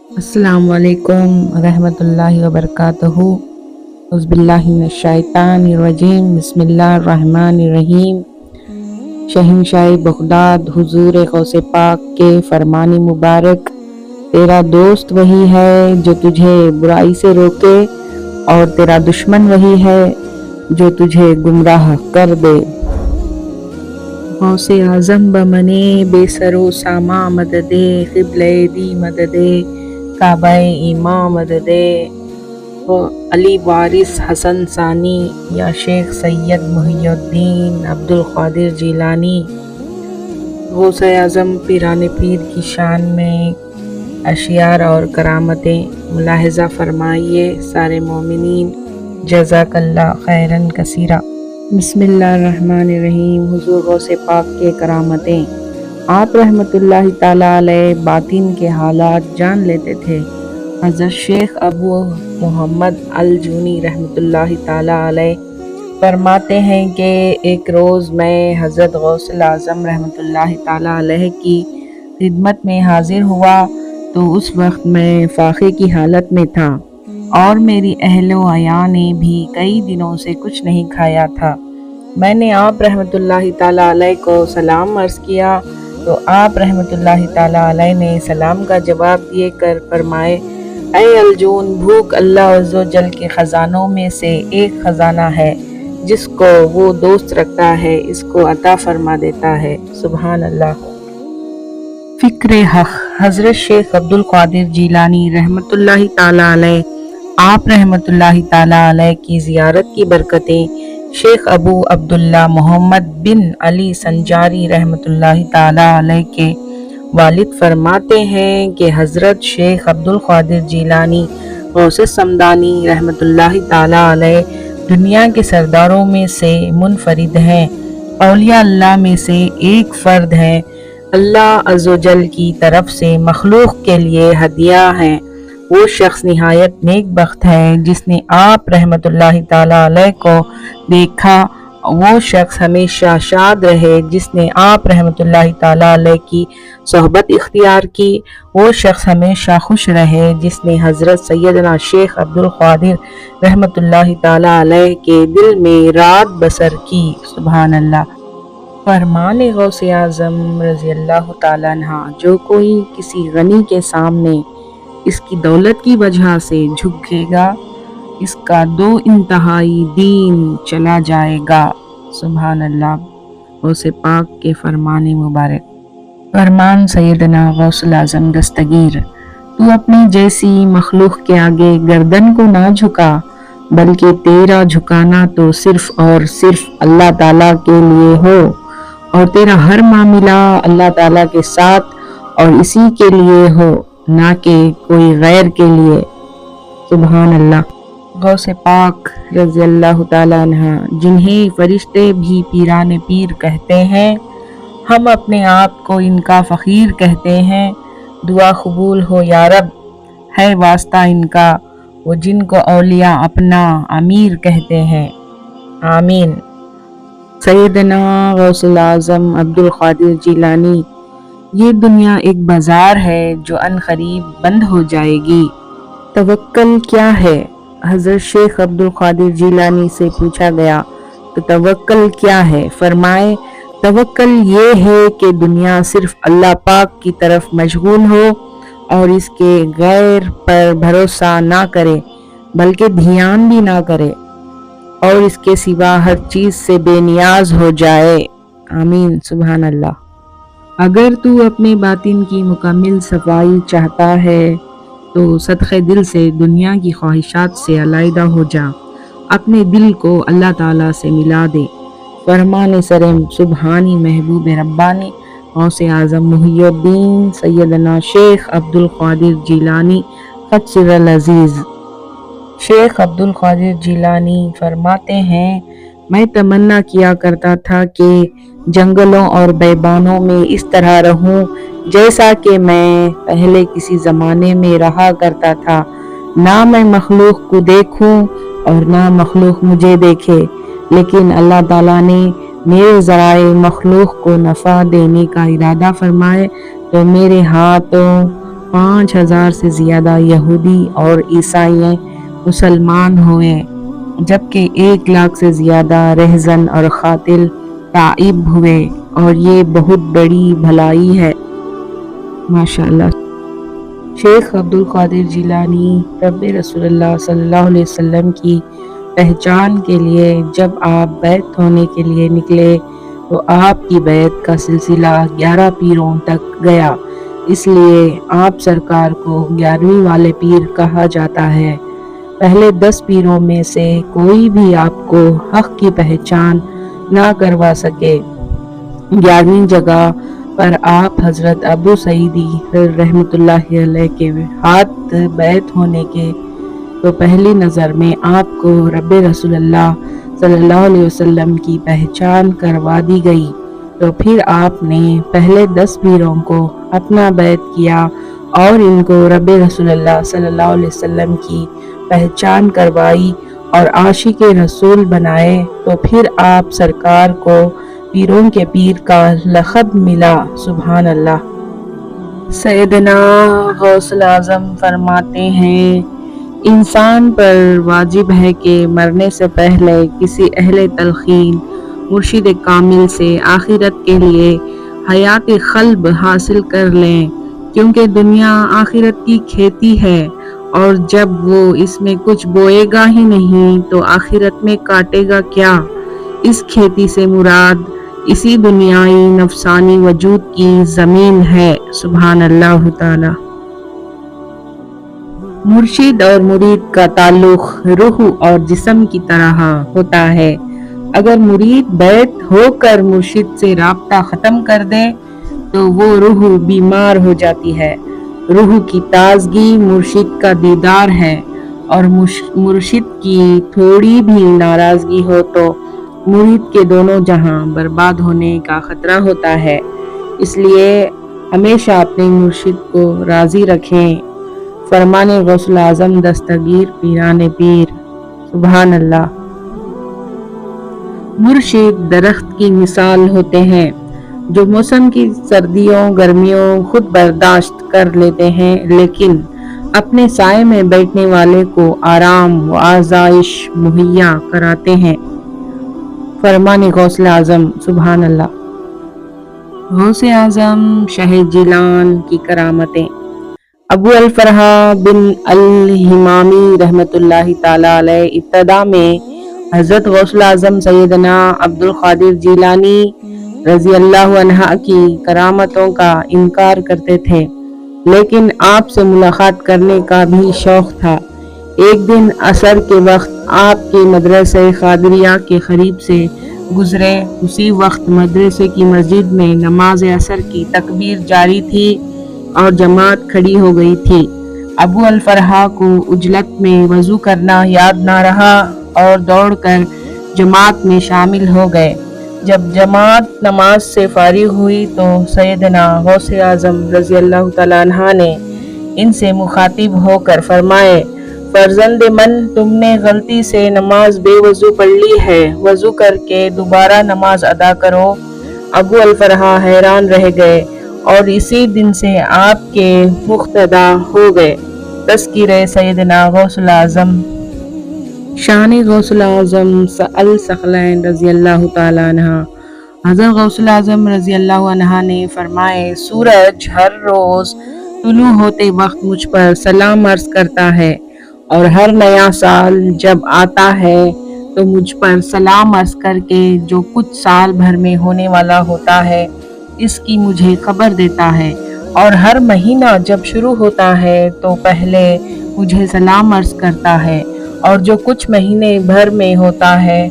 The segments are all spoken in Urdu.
السلام علیکم ورحمۃ اللہ وبرکاتہ۔ اعوذ باللہ من الشیطان الرجیم، بسم اللہ الرحمن الرحیم۔ شہنشاہ بغداد حضور غوث پاک کے فرمان مبارک: تیرا دوست وہی ہے جو تجھے برائی سے روکے، اور تیرا دشمن وہی ہے جو تجھے گمراہ کر دے۔ غوث اعظم بمنے بے سر و ساما مددے، قبلہ دی مددے، کعبہ ایماں مددے۔ علی وارث حسن ثانی یا شیخ سید محی الدین عبد القادر جیلانی۔ غوث اعظم پیران پیر کی شان میں اشعار اور کرامتیں ملاحظہ فرمائیے سارے مومنین، جزاک اللہ خیراً کثیرا۔ بسم اللہ الرحمن الرحیم۔ حضور غوث پاک کے کرامتیں۔ آپ رحمۃ اللہ تعالیٰ علیہ باطن کے حالات جان لیتے تھے۔ حضرت شیخ ابو محمد الجونی رحمۃ اللہ تعالیٰ علیہ فرماتے ہیں کہ ایک روز میں حضرت غوث اعظم رحمۃ اللہ تعالیٰ علیہ کی خدمت میں حاضر ہوا تو اس وقت میں فاقے کی حالت میں تھا اور میری اہل و عیال نے بھی کئی دنوں سے کچھ نہیں کھایا تھا۔ میں نے آپ رحمۃ اللہ تعالیٰ علیہ کو سلام عرض کیا تو آپ رحمۃ اللہ تعالیٰ علیہ نے سلام کا جواب دیے کر فرمائے: اے الجون، بھوک اللہ عز و جل کے خزانوں میں سے ایک خزانہ ہے، جس کو وہ دوست رکھتا ہے اس کو عطا فرما دیتا ہے۔ سبحان اللہ۔ فکر حق۔ حضرت شیخ عبد القادر جیلانی رحمۃ اللہ تعالیٰ علیہ، آپ رحمۃ اللہ تعالیٰ علیہ کی زیارت کی برکتیں شیخ ابو عبداللہ محمد بن علی سنجاری رحمۃ اللہ تعالیٰ علیہ کے والد فرماتے ہیں کہ حضرت شیخ عبد القادر جیلانی غوث سمدانی رحمۃ اللہ تعالیٰ علیہ دنیا کے سرداروں میں سے منفرد ہیں، اولیاء اللہ میں سے ایک فرد ہیں، اللہ عز و جل کی طرف سے مخلوق کے لیے ہدیہ ہیں۔ وہ شخص نہایت نیک بخت ہے جس نے آپ رحمۃ اللہ تعالیٰ علیہ کو دیکھا، وہ شخص ہمیشہ شاد رہے جس نے آپ رحمۃ اللہ تعالیٰ علیہ کی صحبت اختیار کی، وہ شخص ہمیشہ خوش رہے جس نے حضرت سیدنا شیخ عبد القادر رحمۃ اللہ تعالیٰ علیہ کے دل میں رات بسر کی۔ سبحان اللہ۔ فرمان غوث اعظم رضی اللہ تعالیٰ عنہ: جو کوئی کسی غنی کے سامنے اس کی دولت کی وجہ سے جھکے گا، اس کا دو انتہائی دین چلا جائے گا۔ سبحان اللہ۔ غوث پاک کے فرمان مبارک۔ فرمان سیدنا غوث اعظم دستگیر: تو اپنی جیسی مخلوق کے آگے گردن کو نہ جھکا، بلکہ تیرا جھکانا تو صرف اور صرف اللہ تعالیٰ کے لیے ہو، اور تیرا ہر معاملہ اللہ تعالیٰ کے ساتھ اور اسی کے لیے ہو، نہ کہ کوئی غیر کے لیے۔ سبحان اللہ۔ غوث پاک رضی اللہ تعالیٰ عنہ، جنہیں فرشتے بھی پیران پیر کہتے ہیں، ہم اپنے آپ کو ان کا فقیر کہتے ہیں۔ دعا قبول ہو یا رب، ہے واسطہ ان کا، وہ جن کو اولیاء اپنا امیر کہتے ہیں۔ آمین۔ سیدنا غوث اعظم عبد القادر جیلانی: یہ دنیا ایک بازار ہے جو عنقریب بند ہو جائے گی۔ توکل کیا ہے؟ حضرت شیخ عبد القادر جیلانی سے پوچھا گیا تو توکل کیا ہے؟ فرمائے: توکل یہ ہے کہ دنیا صرف اللہ پاک کی طرف مشغول ہو اور اس کے غیر پر بھروسہ نہ کرے، بلکہ دھیان بھی نہ کرے، اور اس کے سوا ہر چیز سے بے نیاز ہو جائے۔ آمین۔ سبحان اللہ۔ اگر تو اپنے باطن کی مکمل صفائی چاہتا ہے تو صدقے دل سے دنیا کی خواہشات سے علیحدہ ہو جا، اپنے دل کو اللہ تعالیٰ سے ملا دے۔ فرمان سرم سبحانی محبوب ربانی غوث اعظم محی الدین سیدنا شیخ عبد القادر جیلانی قدس العزیز۔ شیخ عبد القادر جیلانی فرماتے ہیں: میں تمنا کیا کرتا تھا کہ جنگلوں اور بیابانوں میں اس طرح رہوں جیسا کہ میں پہلے کسی زمانے میں رہا کرتا تھا، نہ میں مخلوق کو دیکھوں اور نہ مخلوق مجھے دیکھے، لیکن اللہ تعالیٰ نے میرے ذرائع مخلوق کو نفع دینے کا ارادہ فرمائے تو میرے ہاتھوں 5,000 سے زیادہ یہودی اور عیسائی مسلمان ہوئے، جبکہ 1 لاکھ سے زیادہ رہزن اور قاتل تائب ہوئے، اور یہ بہت بڑی بھلائی ہے۔ ماشاءاللہ۔ شیخ عبد القادر جیلانی رب رسول اللہ صلی اللہ علیہ وسلم کی پہچان کے لیے جب آپ بیعت ہونے کے لیے نکلے تو آپ کی بیعت کا سلسلہ 11 پیروں تک گیا، اس لیے آپ سرکار کو 11ویں والے پیر کہا جاتا ہے۔ پہلے 10 پیروں میں سے کوئی بھی آپ کو حق کی پہچان نہ کروا سکے۔ 11ویں جگہ پر آپ حضرت ابو سعیدی رحمۃ اللہ علیہ کے ہاتھ بیعت ہونے کے تو پہلی نظر میں آپ کو رب رسول اللہ صلی اللہ علیہ وسلم کی پہچان کروا دی گئی، تو پھر آپ نے پہلے 10 پیروں کو اپنا بیعت کیا اور ان کو رب رسول اللہ صلی اللہ علیہ وسلم کی پہچان کروائی اور عاشق رسول بنائے، تو پھر آپ سرکار کو پیروں کے پیر کا لقب ملا۔ سبحان اللہ۔ سیدنا غوث اعظم فرماتے ہیں، انسان پر واجب ہے کہ مرنے سے پہلے کسی اہل تلقین مرشد کامل سے آخرت کے لیے حیات قلب حاصل کر لیں، کیونکہ دنیا آخرت کی کھیتی ہے، اور جب وہ اس میں کچھ بوئے گا ہی نہیں تو آخرت میں کاٹے گا کیا؟ اس کھیتی سے مراد اسی دنیائی نفسانی وجود کی زمین ہے۔ سبحان اللہ تعالی۔ مرشد اور مرید کا تعلق روح اور جسم کی طرح ہوتا ہے۔ اگر مرید بیعت ہو کر مرشد سے رابطہ ختم کر دے تو وہ روح بیمار ہو جاتی ہے۔ روح کی تازگی مرشد کا دیدار ہے، اور مرشد کی تھوڑی بھی ناراضگی ہو تو مرید کے دونوں جہاں برباد ہونے کا خطرہ ہوتا ہے۔ اس لیے ہمیشہ اپنے مرشد کو راضی رکھیں۔ فرمان غوث اعظم دستگیر پیران پیر۔ سبحان اللہ۔ مرشد درخت کی مثال ہوتے ہیں جو موسم کی سردیوں گرمیوں خود برداشت کر لیتے ہیں، لیکن اپنے سائے میں بیٹھنے والے کو آرام و آسائش مہیا کراتے ہیں۔ فرمان غوث اعظم۔ سبحان اللہ۔ غوث اعظم شاہ جیلان کی کرامتیں۔ ابو الفرح بن الہمامی رحمۃ اللہ تعالی علیہ ابتدا میں حضرت غوث اعظم سیدنا عبد القادر جیلانی رضی اللہ عنہ کی کرامتوں کا انکار کرتے تھے، لیکن آپ سے ملاقات کرنے کا بھی شوق تھا۔ ایک دن عصر کے وقت آپ کے مدرسہ قادریہ کے قریب سے گزرے، اسی وقت مدرسے کی مسجد میں نماز عصر کی تکبیر جاری تھی اور جماعت کھڑی ہو گئی تھی۔ ابو الفرح کو عجلت میں وضو کرنا یاد نہ رہا اور دوڑ کر جماعت میں شامل ہو گئے۔ جب جماعت نماز سے فارغ ہوئی تو سیدنا غوث اعظم رضی اللہ تعالیٰ عنہ نے ان سے مخاطب ہو کر فرمائے، فرزند من، تم نے غلطی سے نماز بے وضو پڑھ لی ہے، وضو کر کے دوبارہ نماز ادا کرو۔ ابو الفرح حیران رہ گئے اور اسی دن سے آپ کے مقتدا ہو گئے۔ تذکرہ سیدنا غوث اعظم۔ شان غوث اعظم الثقلین رضی اللہ تعالیٰ عنہ۔ حضرت غوث اعظم رضی اللہ عنہ نے فرمائے، سورج ہر روز طلوع ہوتے وقت مجھ پر سلام عرض کرتا ہے، اور ہر نیا سال جب آتا ہے تو مجھ پر سلام عرض کر کے جو کچھ سال بھر میں ہونے والا ہوتا ہے اس کی مجھے خبر دیتا ہے، اور ہر مہینہ جب شروع ہوتا ہے تو پہلے مجھے سلام عرض کرتا ہے، اور جو کچھ مہینے بھر میں ہوتا ہے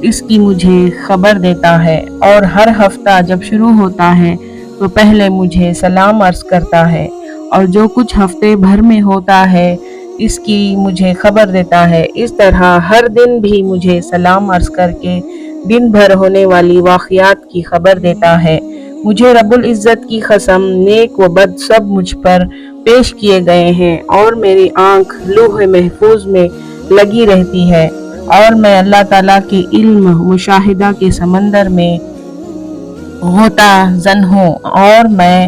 اس کی مجھے خبر دیتا ہے، اور ہر ہفتہ جب شروع ہوتا ہے تو پہلے مجھے سلام عرض کرتا ہے، اور جو کچھ ہفتے بھر میں ہوتا ہے اس کی مجھے خبر دیتا ہے۔ اس طرح ہر دن بھی مجھے سلام عرض کر کے دن بھر ہونے والی واقعات کی خبر دیتا ہے۔ مجھے رب العزت کی قسم، نیک و بد سب مجھ پر پیش کیے گئے ہیں، اور میری آنکھ لوح محفوظ میں لگی رہتی ہے، اور میں اللہ تعالیٰ کے علم مشاہدہ کے سمندر میں غوطہ زن ہوں، اور میں